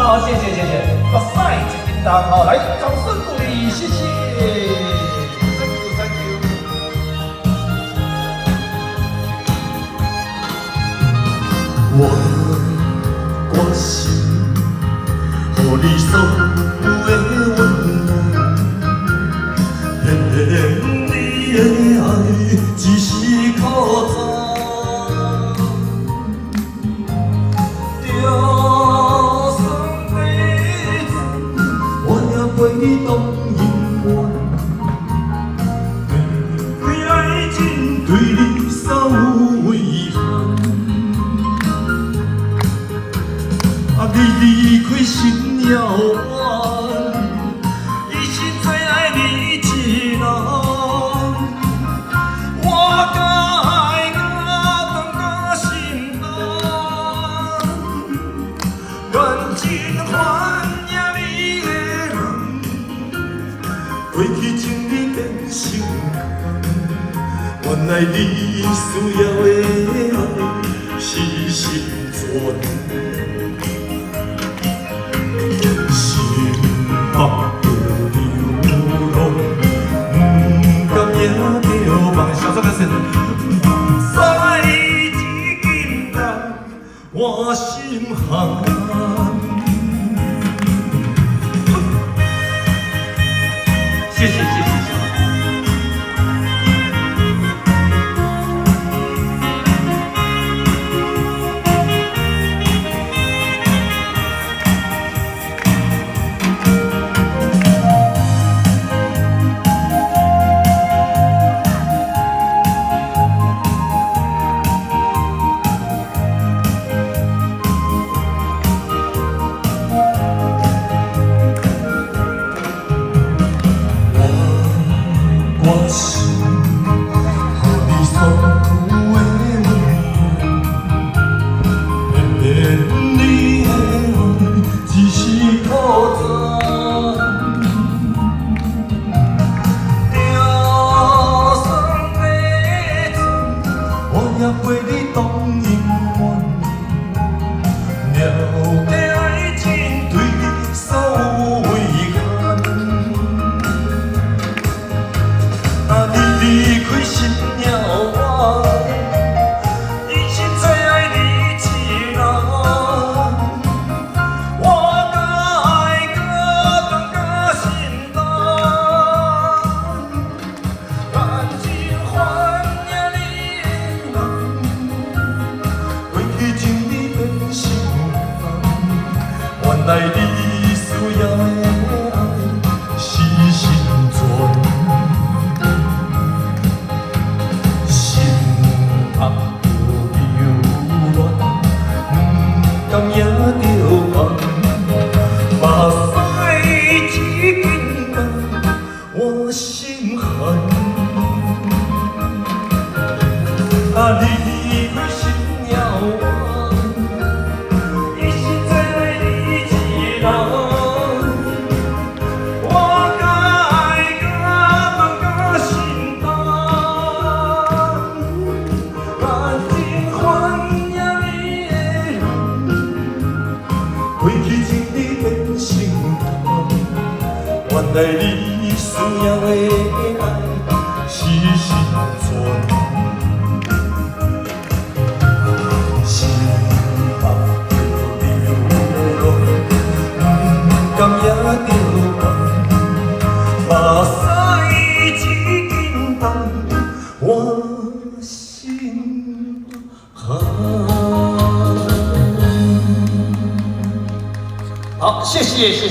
好，谢谢谢谢，把赛季叮当，好来，掌声鼓励，谢谢。Thank you Thank you。我关心，予你所有的温暖，偏偏你的爱只是苦涩。 陪你当永远，对爱情对你稍有遗憾。啊，你离开心遥远，一心只爱你一人。我甲爱甲断甲心难，缘尽还也你的。 过去情你变心肝，原来你需要的爱是心酸。心目着流浪，不甘也着梦。小声点声。再一斤担，我心寒。 谢谢谢谢谢谢。我心，予你所有的温暖，偏偏你的爱只是苦涩。就算每次，我也陪你当永远，了解爱情对你所有遗憾。 离开心遥远，一心只爱你一人。我甲爱甲断甲心难，感情还也你的人。过去情你变心肝，原来你需要的爱是心酸。 甘也着梦，目屎一斤担，我心寒。啊，离开心遥远，一心只爱你一人。我甲爱甲断甲心难，感情还也你的人。 过去情你变心肝，原来你需要的爱是心酸。心目着流浪，不甘也着梦，目屎一斤担，我心寒。 好，谢谢谢谢。